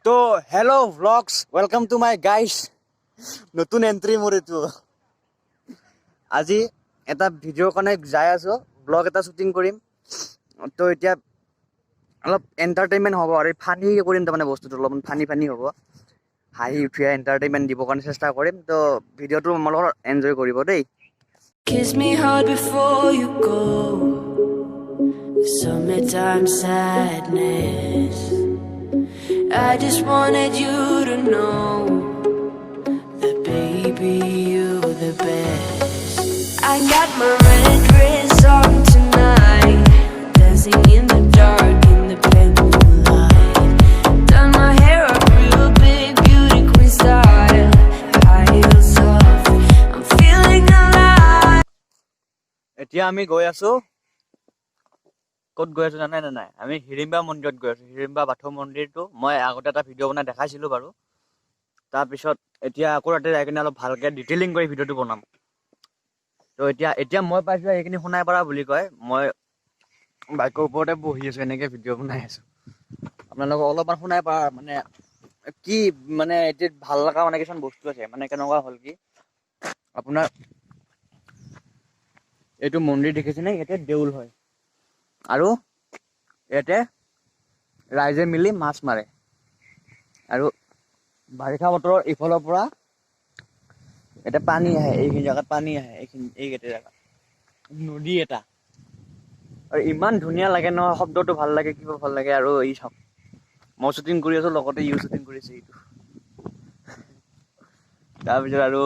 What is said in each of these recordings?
তো hello' vlogs welcome to my guys নতুন entry মোৰ এইটো আজি এটা ভিডিঅ'ৰ কাৰণে যাই আছোঁ ব্লগ এটা শ্বুটিং কৰিম তো এতিয়া অলপ এণ্টাৰটেইনমেণ্ট হ'ব আৰু ফানি কৰিম তাৰমানে বস্তুটো অলপমান ফানি হ'ব হাঁহি উঠি এণ্টাৰটেইনমেণ্ট দিবৰ কাৰণে চেষ্টা কৰিম তো ভিডিঅ'টো মোৰ লগত এনজয় কৰিব দেই Kiss me hard before you go. Summertime sadness. I just wanted you to know that baby you're the best. I got my red dress on tonight, dancing in the dark in the pencil light. Done my hair up real big, beauty queen style, high heels off. I'm feeling alive. এতিয়া আমি গৈ আছোঁ ক'ত গৈ আছোঁ জানে নে নাই আমি হিড়িম্বা মন্দিৰত গৈ আছোঁ হিড়িম্বা বাথৌ মন্দিৰটো মই আগতে এটা ভিডিঅ' বনাই দেখাইছিলোঁ বাৰু তাৰপিছত এতিয়া আকৌ তাতে যাই কিনে অলপ ভালকৈ ডিটেইলিং কৰি ভিডিঅ'টো বনাম তো এতিয়া মই পাইছোঁ সেইখিনি সোণাইপাৰা বুলি কয় মই বাইকৰ ওপৰতে বহি আছোঁ এনেকৈ ভিডিঅ' বনাই আছোঁ আপোনালোকক অলপমান সোণাইপাৰা মানে কি মানে এতিয়া ভাল লগা মানে কিছুমান বস্তু আছে মানে কেনেকুৱা হ'ল কি আপোনাৰ এইটো মন্দিৰ দেখিছেনে ইয়াতে দেউল হয় আৰু ইয়াতে ৰাইজে মিলি মাছ মাৰে আৰু বাৰিষা বতৰৰ ইফালৰ পৰা ইয়াতে পানী আহে এইখিনি জেগাত পানী আহে এইকেইটা জেগাত নদী এটা আৰু ইমান ধুনীয়া লাগে নহয় শব্দটো ভাল লাগে কিবা ভাল লাগে আৰু এই চাওক মই শ্বুটিং কৰি আছোঁ লগতে ইউ শ্বুটিং কৰিছে এইটো তাৰপিছত আৰু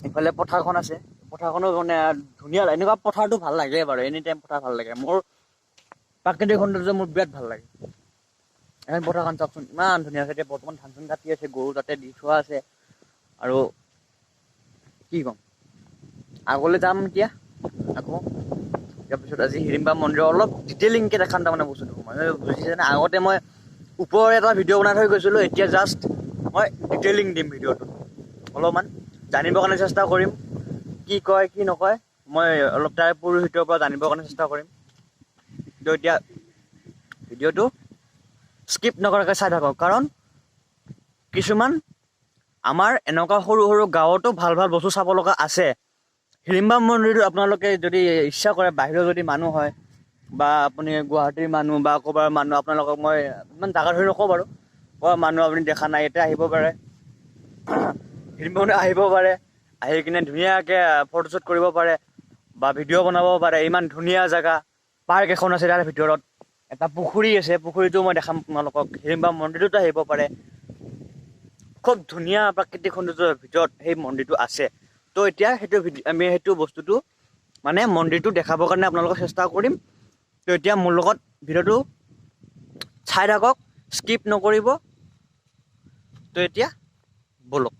ইফালে পথাৰখন আছে পথাৰখনো মানে ধুনীয়া এনেকুৱা পথাৰটো ভাল লাগে বাৰু এনি টাইম পথাৰ ভাল লাগে মোৰ প্ৰাকৃতিক সৌন্দৰ্য মোৰ বিৰাট ভাল লাগে এখন পথাৰখন চাওকচোন ইমান ধুনীয়া আছে এতিয়া বৰ্তমান ধান চান কাটি আছে গৰু তাতে দি থোৱা আছে আৰু কি ক'ম আগলৈ যাম এতিয়া আকৌ তাৰপিছত আজি হিড়িম্বা মন্দিৰৰ অলপ ডিটেইলিংকৈ দেখাম তাৰমানে বস্তুটো মই বুজিছেনে আগতে মই ওপৰৰ এটা ভিডিঅ' বনাই থৈ গৈছিলোঁ এতিয়া জাষ্ট মই ডিটেইলিং দিম ভিডিঅ'টোত অলপমান জানিবৰ কাৰণে চেষ্টা কৰিম কি কয় কি নকয় মই অলপ তাৰে পুৰোহিতৰ পৰা জানিবৰ কাৰণে চেষ্টা কৰিম তো এতিয়া ভিডিঅ'টো স্কিপ নকৰাকৈ চাই থাকক কাৰণ কিছুমান আমাৰ এনেকুৱা সৰু সৰু গাঁৱতো ভাল ভাল বস্তু চাব লগা আছে হিড়িম্বা মন্দিৰটো আপোনালোকে যদি ইচ্ছা কৰে বাহিৰৰ যদি মানুহ হয় বা আপুনি গুৱাহাটীৰ মানুহ বা ক'ৰবাৰ মানুহ আপোনালোকক মই ইমান জাগা ধৰি নকওঁ বাৰু ক'ৰবাৰ মানুহ আপুনি দেখা নাই ইয়াতে আহিব পাৰে হিড়িম্বা মন্দিৰ আহিব পাৰে আহি কিনে ধুনীয়াকৈ ফটোশ্বুট কৰিব পাৰে বা ভিডিঅ' বনাব পাৰে ইমান ধুনীয়া জেগা পাৰ্ক এখন আছে তাৰ ভিতৰত এটা পুখুৰী আছে পুখুৰীটো মই দেখাম আপোনালোকক হিড়িম্বা মন্দিৰটোতো আহিব পাৰে খুব ধুনীয়া প্ৰাকৃতিক সৌন্দৰ্যৰ ভিতৰত সেই মন্দিৰটো আছে তো এতিয়া আমি সেইটো বস্তুটো মানে মন্দিৰটো দেখাবৰ কাৰণে আপোনালোকক চেষ্টা কৰিম তো এতিয়া মোৰ লগত ভিডিঅ'টো চাই থাকক স্কিপ নকৰিব তো এতিয়া বলক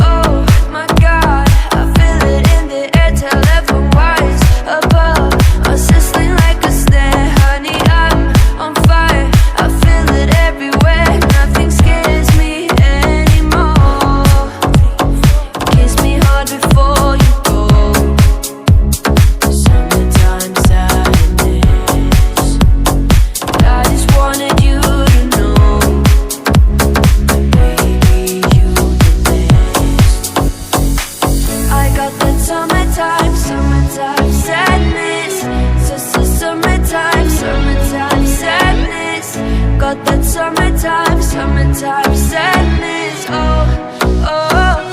Oh my God, I feel it in the air. Tell everyone what's above. I'm sizzling like a snare, honey. I'm on fire. I feel it everywhere. Nothing scares me anymore. Kiss me hard before you go. Summertime sadness. I just wanted you to know, baby, you the best. I got that summertime sadness. Summertime sadness. Got that summertime sadness. Oh, oh,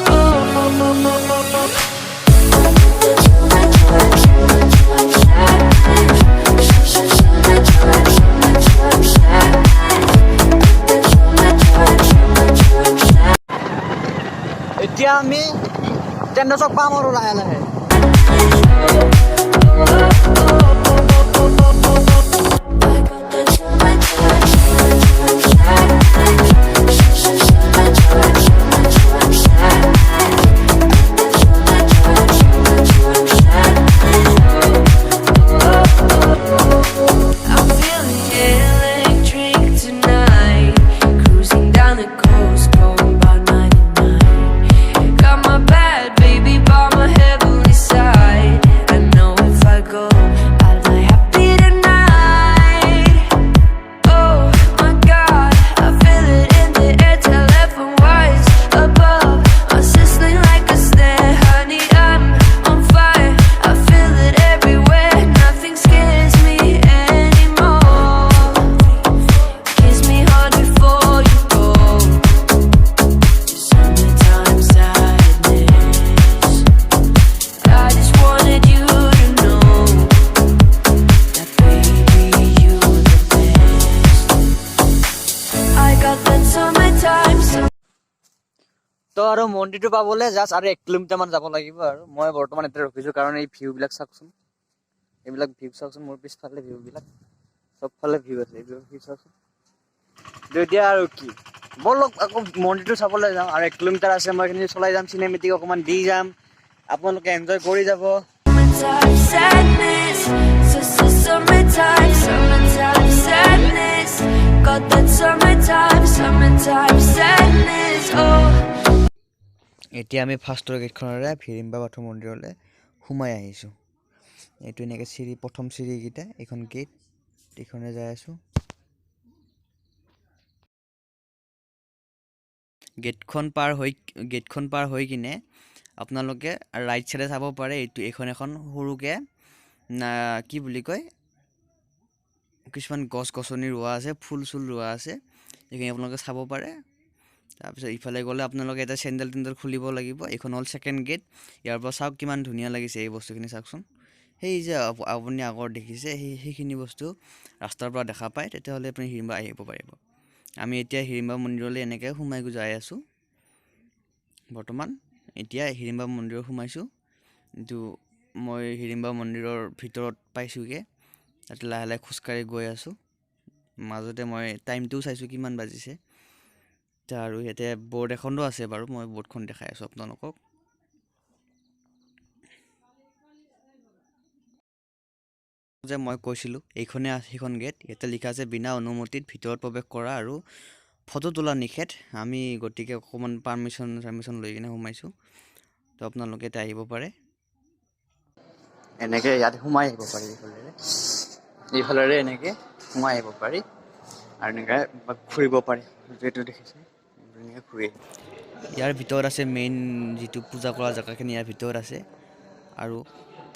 oh, oh, oh, oh, oh. এতিয়া আমি টেণ্ডছক পাম আৰু লাহে লাহে I'm feeling electric tonight, cruising down the coast, going about 99. Got my bad baby by my heavenly side. I know if I go, তো আৰু মন্দিৰটো পাবলৈ জাষ্ট আৰু 1 কিলোমিটাৰ মান যাব লাগিব আৰু মই বৰ্তমান এতিয়া ৰখিছো কাৰণ এই ভিউ বিলাক চাওকচোন এইবিলাক ভিউ চাওকচোন মোৰ পিছফালে ভিউ বিলাক চবফালে ভিউ আছে এইবিলাক ভিউ চাওকচোন এতিয়া আৰু কি বলক আকৌ মন্দিৰটো চাবলৈ যাওঁ আৰু 1 কিলোমিটাৰ আছে মই এইখিনি চলাই যাম চিনেমেটিক অকমান দি যাম আপোনালোকে এনজয় কৰি যাব Summertime sadness, summertime sadness. Got that summertime sadness. Oh. এতিয়া আমি ফাৰ্ষ্টৰ গেটখনেৰে ভিৰিম্বা বাথৌ মন্দিৰলৈ সোমাই আহিছোঁ এইটো এনেকৈ চিৰি প্ৰথম চিৰিকেইটা এইখন গেট এইখনে যাই আছোঁ গেটখন পাৰ হৈ কিনে আপোনালোকে ৰাইট সাইডে চাব পাৰে এইটো এখন সৰুকে কি বুলি কয় কিছুমান গছ-গছনি ৰোৱা আছে ফুল ৰোৱা আছে এইখিনি আপোনালোকে চাব পাৰে তাৰপিছত ইফালে গ'লে আপোনালোকে এটা চেণ্ডেল খুলিব লাগিব এইখন হ'ল সেকেন্ড গেট ইয়াৰ পৰা চাওক কিমান ধুনীয়া লাগিছে এই বস্তুখিনি চাওকচোন সেই যে আপুনি আগৰ দেখিছে সেইখিনি বস্তু ৰাস্তাৰ পৰা দেখা পায় তেতিয়াহ'লে আপুনি হিৰিম্বা আহিব পাৰিব আমি এতিয়া হিৰিম্বা মন্দিৰলৈ এনেকৈ সোমাই যাই আছোঁ বৰ্তমান এতিয়া হিৰিম্বা মন্দিৰত সোমাইছোঁ কিন্তু মই হিৰিম্বা মন্দিৰৰ ভিতৰত পাইছোঁগৈ তাতে লাহে লাহে খোজকাঢ়ি গৈ আছোঁ মাজতে মই টাইমটোও চাইছোঁ কিমান বাজিছে আৰু ইয়াতে বৰ্ড এখনো আছে বাৰু মই বৰ্ডখন দেখাই আছোঁ আপোনালোকক যে মই কৈছিলোঁ এইখনে সেইখন গেট ইয়াতে লিখা আছে বিনা অনুমতিত ভিতৰত প্ৰৱেশ কৰা আৰু ফটো তোলা নিষেধ আমি গতিকে অকণমান পাৰ্মিশ্যন লৈ কিনে সোমাইছোঁ তো আপোনালোকে এতিয়া আহিব পাৰে এনেকৈ ইয়াত সোমাই আহিব পাৰি এইফালেৰে এনেকৈ সোমাই আহিব পাৰি আৰু এনেকৈ ফুৰিব পাৰি যিহেতু দেখিছে এনেকৈ ঘূৰি ইয়াৰ ভিতৰত আছে মেইন যিটো পূজা কৰা জেগাখিনি ইয়াৰ ভিতৰত আছে আৰু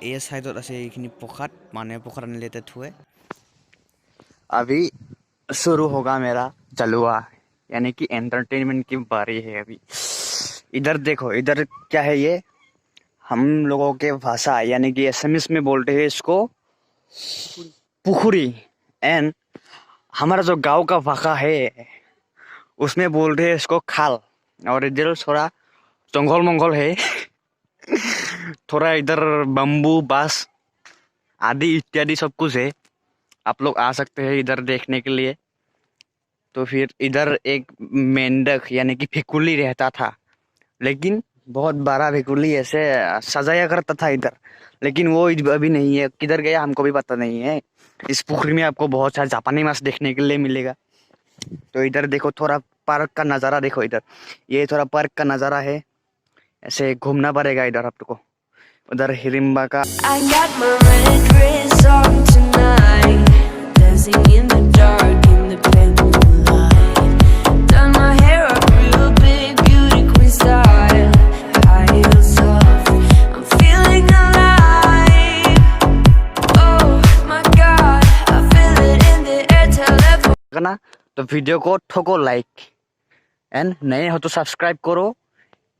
এই সাইডত আছে এইখিনি প্ৰসাদ মানুহে প্ৰসাদ আনিলে ইয়াতে থুৱে अभी शुरू होगा मेरा जलवा यानी कि एंटरटेनमेंट की बारी है अभी इधर देखो इधर क्या है ये हम लोगों के भाषा यानी कि एसएमएस में बोलते हैं इसको पुखुरी एंड हमारा जो गांव का भाषा है उसमें बोलते हैं इसको खाल और इधर थोड़ा जंगल मंगल है थोड़ा इधर बम्बू बांस आदि इत्यादि सब कुछ है आप लोग आ सकते हैं इधर देखने के लिए तो फिर इधर एक मेंढक यानी कि भिकुली रहता था लेकिन बहुत बड़ा भिकुली ऐसे सजाया करता था इधर लेकिन वो अभी नहीं है किधर गया हमको भी पता नहीं है इस पुखरी में आपको बहुत सारा जापानी मांस देखने के लिए मिलेगा तो इधर देखो थोड़ा पार्क का नज़ारा देखो इधर ये थोड़ा पार्क का नज़ारा है ऐसे घूमना पड़ेगा इधर आपको उधर हिरिम्बा का I got my red dress on tonight, dancing in the dark in the pale moonlight. Done my hair up real big, beauty queen style, high heels off. I'm feeling alive. Oh my God, I feel it in the air, teleport. ना तो video को ठोको like and नए हो तो subscribe करो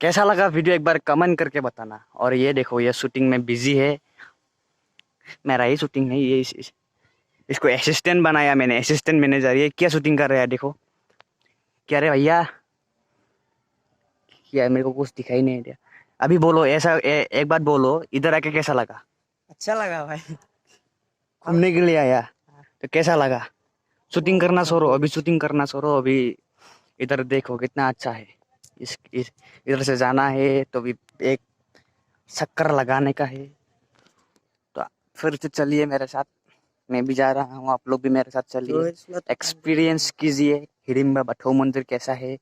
कैसा लगा video एक बार कमेंट करके बताना और ये देखो ये शूटिंग में बिजी है मेरा ही शूटिंग है ये इसको असिस्टेंट बनाया मैंने असिस्टेंट मैनेजर ये क्या शूटिंग कर रहा है देखो क्या रे भैया क्या मेरे को कुछ दिखाई नहीं दिया अभी बोलो ऐसा एक बात बोलो इधर आके कैसा लगा अच्छा लगा भाई घूमने के लिए आया तो कैसा लगा शूटिंग करना छोड़ो अभी शूटिंग करना छोड़ो अभी इधर देखो कितना अच्छा है इधर से जाना है तो भी एक चक्कर लगाने का है तो फिर से चलिए मेरे साथ मैं भी जा रहा हूँ आप लोग भी मेरे साथ चलिए एक्सपीरियंस कीजिए हिडिम्बा बाथौ मंदिर कैसा है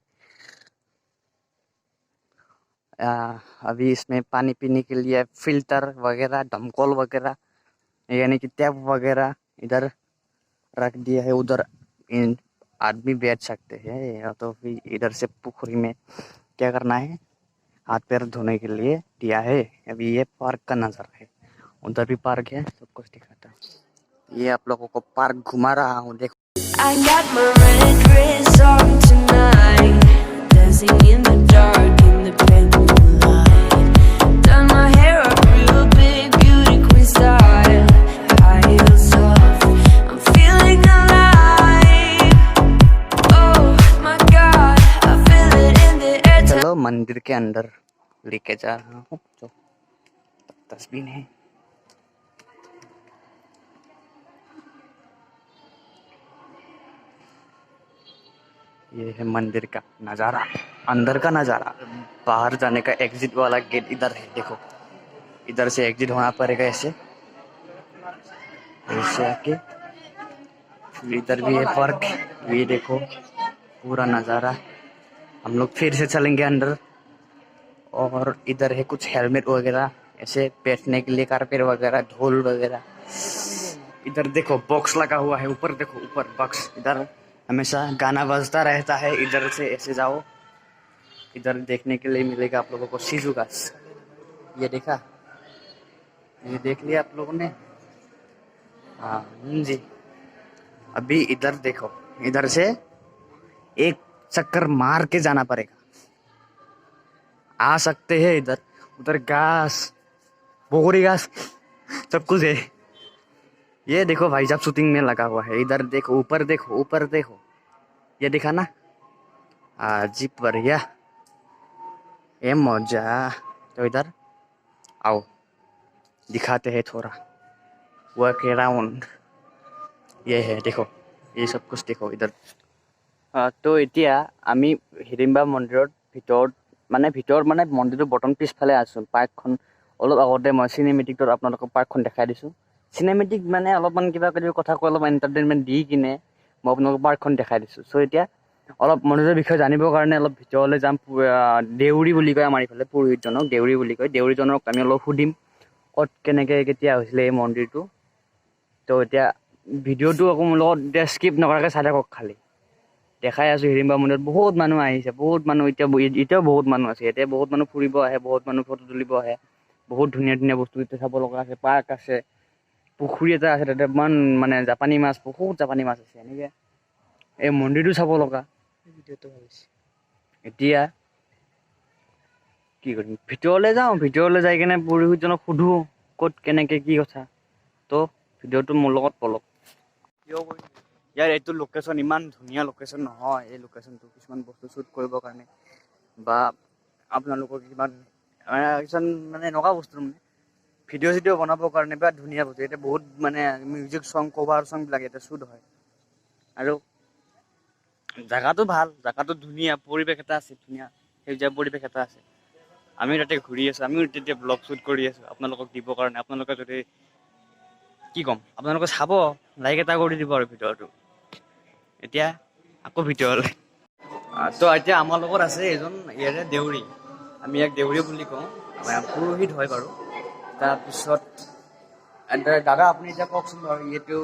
अभी इसमें पानी पीने के लिए फिल्टर वगैरह दमकल वगैरह यानी कि टैप वगैरह इधर रख दिया है उधर आदमी बैठ सकते हैं या तो फिर इधर से पुखरी में क्या करना है हाथ पैर धोने के लिए दिया है अभी ये पार्क का नज़ारा है उधर भी पार्क है सब कुछ दिखाता है ये आप लोगों को पार्क घुमा रहा हूँ देखो I got my red dress on tonight, dancing in the dark in the pale moonlight. Done my hair up real big, beauty queen style, high heels off. I'm feeling alive. Oh my God, I feel it in the air. चलो मंदिर के अंदर लेके जा रहा हूँ जो तस्वीर है। ये है मंदिर का नज़ारा, अंदर का नज़ारा। बाहर जाने का एग्जिट वाला गेट इधर है, देखो इधर से एग्जिट होना पड़ेगा ऐसे ऐसे आके। फिर इधर भी है पार्क, ये देखो पूरा नज़ारा। हम लोग फिर से चलेंगे अंदर। और इधर है कुछ हेलमेट वगैरह ऐसे बैठने के लिए, कारपेट वगैरह, ढोल वगैरह। इधर देखो बॉक्स लगा हुआ है, ऊपर देखो ऊपर बॉक्स, इधर हमेशा गाना बजता रहता है। इधर से ऐसे जाओ, इधर देखने के लिए मिलेगा आप लोगों को शिजुगास। ये देखा, ये देख लिया आप लोगों ने? हाँ जी। अभी इधर देखो, इधर से एक चक्कर मार के जाना पड़ेगा। आ सकते हैं इधर, उधर घास, बोगरी घास, सब कुछ है। ये देखो भाई साहब शूटिंग में लगा हुआ है। इधर देखो, ऊपर देखो, ऊपर देखो, ये दिखा ना? जी बढ़िया, ये मौजा। तो इधर आओ, दिखाते हैं थोड़ा वर्क अराउंड। ये है देखो, ये सब कुछ देखो इधर। তো এতিয়া আমি হিড়িম্বা মন্দিৰৰ ভিতৰত মানে মন্দিৰটোৰ বটন পিছফালে আছোঁ। পাৰ্কখন অলপ আগতে মই চিনেমেটিকত আপোনালোকক পাৰ্কখন দেখাই দিছোঁ। চিনেমেটিক মানে অলপমান কিবা কিবি কথা কৈ অলপ এণ্টাৰটেইনমেণ্ট দি কিনে মই আপোনালোকক পাৰ্কখন দেখাই দিছোঁ। চ' এতিয়া অলপ মন্দিৰৰ বিষয়ে জানিবৰ কাৰণে অলপ ভিতৰলৈ যাম। দেউৰী বুলি কয় আমাৰ ইফালে, পুৰোহিতজনক দেউৰী বুলি কয়। দেউৰীজনক আমি অলপ সুধিম ক'ত কেনেকৈ কেতিয়া হৈছিলে এই মন্দিৰটো। তো এতিয়া ভিডিঅ'টো আকৌ মোৰ লগত এতিয়া স্কিপ নকৰাকৈ চাই থাকক খালি। দেখাই আছোঁ হিড়িম্বা মন্দিৰত বহুত মানুহ আহিছে, বহুত মানুহ এতিয়াও বহুত মানুহ আছে। এতিয়া বহুত মানুহ ফুৰিব আহে, বহুত মানুহ ফটো তুলিব আহে। বহুত ধুনীয়া ধুনীয়া বস্তু এতিয়া চাব লগা আছে, পাৰ্ক আছে, পুখুৰী এটা আছে, তাতে ইমান মানে জাপানী মাছ, বহুত জাপানী মাছ আছে। এনেকৈ এই মন্দিৰটো চাব লগা। এতিয়া কি কৰিম, ভিতৰলৈ যাওঁ, ভিতৰলৈ যাই কিনে পুৰোহিতজনক সুধোঁ ক'ত কেনেকৈ কি কথা। তো ভিডিঅ'টো মোৰ লগত পলক। ইয়াৰ এইটো লোকেশ্যন ইমান ধুনীয়া লোকেশ্যন নহয়। এই লোকেশ্যনটো কিছুমান বস্তু শ্বুট কৰিবৰ কাৰণে বা আপোনালোকৰ কিছুমান মানে এনেকুৱা বস্তু মানে ভিডিঅ' চিডিঅ' বনাবৰ কাৰণে বা ধুনীয়া বস্তু। এতিয়া বহুত মানে মিউজিক চং, কভাৰ চংবিলাক ইয়াতে শ্বুট হয়। আৰু জেগাটো ভাল, জেগাটো ধুনীয়া, পৰিৱেশ এটা আছে, ধুনীয়া সেউজীয়া পৰিৱেশ এটা আছে। আমিও তাতে ঘূৰি আছোঁ, আমিও তেতিয়া ব্লগ শ্বুট কৰি আছোঁ আপোনালোকক দিবৰ কাৰণে। আপোনালোকে যদি কি ক'ম, আপোনালোকে চাব, লাইক এটা কৰি দিব আৰু ভিডিঅ'টো। এতিয়া আকৌ ভিতৰলৈ। তো এতিয়া আমাৰ লগত আছে এজন ইয়াৰে দেউৰী, আমি ইয়াক দেউৰী বুলি কওঁ, পুৰোহিত হয় বাৰু। তাৰপিছত দাদা আপুনি এতিয়া কওকচোন বাৰু, এইটো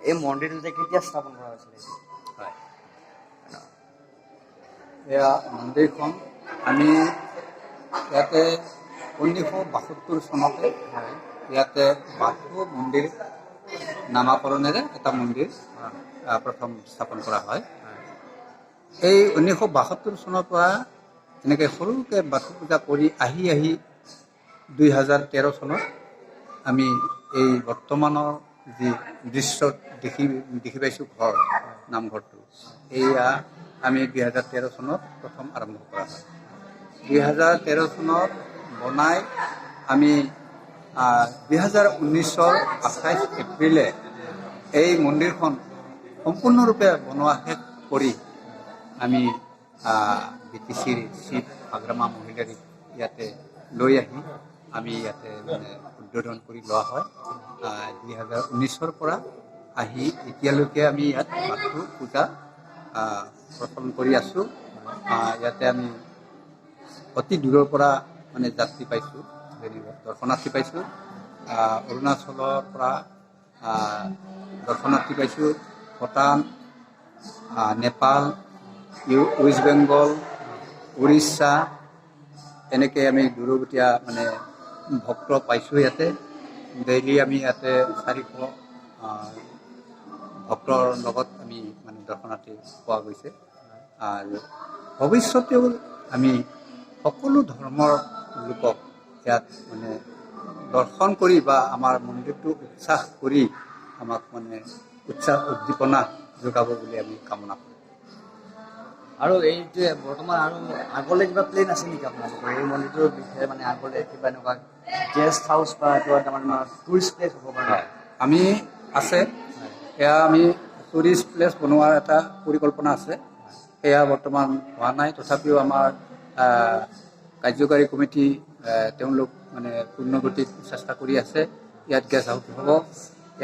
এই মন্দিৰটো যে কেতিয়া স্থাপন কৰা হৈছিলে? হয়, এয়া মন্দিৰখন আমি ইয়াতে 1972 চনতে ইয়াতে বাথৌ মন্দিৰ নামাকৰণেৰে এটা মন্দিৰ প্ৰথম স্থাপন কৰা হয়। এই 1972 চনৰ পৰা এনেকৈ সৰুকৈ বাথৌ পূজা কৰি আহি 2013 চনত আমি এই বৰ্তমানৰ যি দৃশ্য দেখি পাইছোঁ ঘৰ, নামঘৰটো, এয়া আমি 2013 চনত প্ৰথম আৰম্ভ কৰা হয়। 2013 চনত বনাই আমি 2019 28 এপ্ৰিলে এই মন্দিৰখন সম্পূৰ্ণৰূপে বনোৱা শেষ কৰি আমি BTCৰ চিফ আগ্ৰামা মহিলাৰীক ইয়াতে লৈ আহি আমি ইয়াতে মানে উদ্বোধন কৰি লোৱা হয়। 2019 পৰা আহি এতিয়ালৈকে আমি ইয়াত বাথৌ পূজা প্ৰচলন কৰি আছোঁ। ইয়াতে আমি অতি দূৰৰ পৰা মানে যাত্ৰী পাইছোঁ, দৰ্শনাৰ্থী পাইছোঁ। অৰুণাচলৰ পৰা দৰ্শনাৰ্থী পাইছোঁ, ভূটান, নেপাল, ৱেষ্ট বেংগল, উৰিষ্যা, এনেকৈ আমি দূৰৱতীয়া মানে ভক্ত পাইছোঁ ইয়াতে। ডেইলি আমি ইয়াতে 400 ভক্তৰ লগত আমি মানে দৰ্শনাৰ্থী পোৱা গৈছে। আৰু ভৱিষ্যতেও আমি সকলো ধৰ্মৰ লোকক ইয়াত মানে দৰ্শন কৰি বা আমাৰ মন্দিৰটো উৎসাহ কৰি আমাক মানে উৎসাহ উদ্দীপনা যোগাব বুলি আমি কামনা কৰোঁ। আৰু এইটোৱে বৰ্তমান আৰু আগলৈ কিবা প্লেন আছে নেকি আপোনালোকৰ এই মন্দিৰটোৰ বিষয়ে, মানে আগলৈ কিবা এনেকুৱা গেষ্ট হাউচ বা কিবা তাৰমানে টুৰিষ্ট প্লেচ হ'ব পাৰে? আমি আছে, সেয়া আমি টুৰিষ্ট প্লেচ বনোৱাৰ এটা পৰিকল্পনা আছে। সেয়া বৰ্তমান হোৱা নাই, তথাপিও আমাৰ কাৰ্যকাৰী কমিটি তেওঁলোক মানে পূৰ্ণগতিত চেষ্টা কৰি আছে। ইয়াত গেষ্ট হাউচ হ'ব।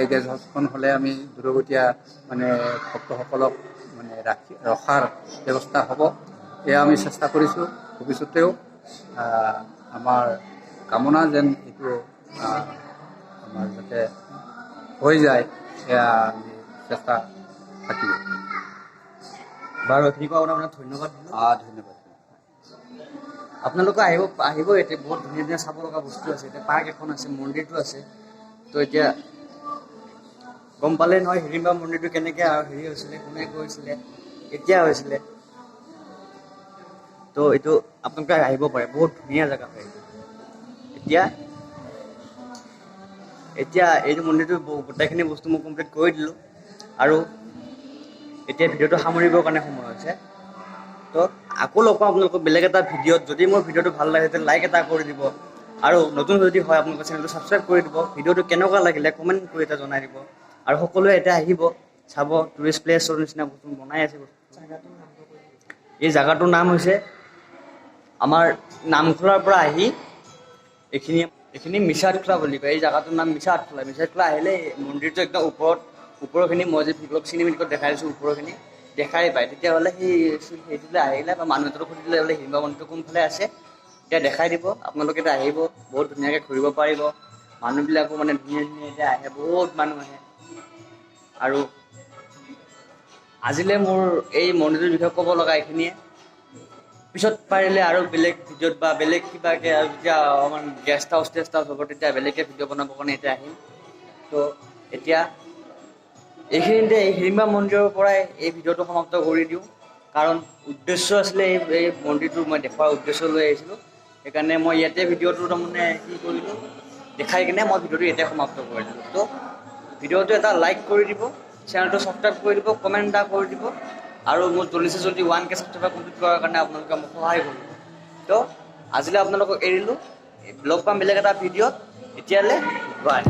এই গেষ্ট হাউচখন হ'লে আমি দূৰগতীয়া মানে ভক্তসকলক মানে ৰখাৰ ব্যৱস্থা হ'ব। এয়া আমি চেষ্টা কৰিছোঁ। ভৱিষ্যতেও আমাৰ কামনা যেন এইটো আমাৰ যাতে হৈ যায়, সেয়া আমি চেষ্টা থাকিব। বাৰু এইখিনি কোৱা আপোনাক ধন্যবাদ দিলোঁ। ধন্যবাদ। আপোনালোকে আহিব এতিয়া বহুত ধুনীয়া ধুনীয়া চাব লগা বস্তু আছে। এতিয়া পাৰ্ক এখন আছে, মন্দিৰটো আছে। তো এতিয়া গম পালে নহয় হিড়িম্বা মন্দিৰটো কেনেকৈ হেৰি হৈছিলে, কোনে কৰিছিলে, কেতিয়া হৈছিলে। তো এইটো আপোনালোকে আহিব পাৰে, বহুত ধুনীয়া জেগা হয়। এতিয়া এইটো মন্দিৰটো গোটেইখিনি বস্তু মই কমপ্লিট কৰি দিলোঁ, আৰু এতিয়া ভিডিঅ'টো সামৰিবৰ কাৰণে সময় হৈছে। তো আকৌ লগ পাম আপোনালোকক বেলেগ এটা ভিডিঅ'ত। যদি মোৰ ভিডিঅ'টো ভাল লাগে তেতিয়া লাইক এটা কৰি দিব, আৰু নতুন যদি হয় আপোনালোকৰ চেনেলটো ছাবস্ক্ৰাইব কৰি দিব। ভিডিঅ'টো কেনেকুৱা লাগিলে কমেণ্ট কৰি এটা জনাই দিব, আৰু সকলোৱে এতিয়া আহিব চাব। টুৰিষ্ট প্লেচৰ নিচিনা বস্তু বনাই আছে। এই জেগাটোৰ নাম হৈছে আমাৰ নামখোলাৰ পৰা আহি এইখিনি মিছাটখোলা বুলি কয়। এই জেগাটোৰ নাম মিছাটখোলা। মিছাটখোলা আহিলে মন্দিৰটো একদম ওপৰৰখিনি মই যে ভিডিঅ'ত চিনেমেটিকত দেখাই দিছোঁ, ওপৰৰখিনি দেখাই পায়। তেতিয়াহ'লে সেইটোলৈ আহিলে বা মানুহ এটাক সুধিলে হ'লে হিড়িম্বা মন্দিৰটো কোনফালে আছে এতিয়া দেখাই দিব। আপোনালোকে এতিয়া আহিব, বহুত ধুনীয়াকৈ ঘূৰিব পাৰিব। মানুহবিলাকো মানে ধুনীয়া ধুনীয়া এতিয়া আহে, বহুত মানুহ আহে। আৰু আজিলৈ মোৰ এই মন্দিৰটোৰ বিষয়ে ক'ব লগা এইখিনিয়ে। পিছত পাৰিলে আৰু বেলেগ ভিডিঅ'ত বা বেলেগ কিবাকৈ, আৰু যেতিয়া আমাৰ গেষ্ট হাউচ হ'ব তেতিয়া বেলেগকৈ ভিডিঅ' বনাবৰ কাৰণে এতিয়া আহিম। তো এতিয়া এইখিনিতে এই হিড়িম্বা মন্দিৰৰ পৰাই এই ভিডিঅ'টো সমাপ্ত কৰি দিওঁ, কাৰণ উদ্দেশ্য আছিলে এই মন্দিৰটো মই দেখুৱাৰ উদ্দেশ্য লৈ আহিছিলোঁ। সেইকাৰণে মই ইয়াতে ভিডিঅ'টো তাৰমানে কি কৰিলোঁ, দেখাই কিনে মই ভিডিঅ'টো ইয়াতে সমাপ্ত কৰি দিলোঁ। তো ভিডিঅ'টো এটা লাইক কৰি দিব, চেনেলটো ছাবস্ক্ৰাইব কৰি দিব, কমেণ্ট এটা কৰি দিব, আৰু মোৰ জল্দি 1K ছাবস্ক্ৰাইবাৰ কমপ্লিট কৰাৰ কাৰণে আপোনালোকে মোক সহায় কৰিব। তো আজিলৈ আপোনালোকক এৰিলোঁ, লগ পাম বেলেগ এটা ভিডিঅ'ত। এতিয়ালৈ বাই।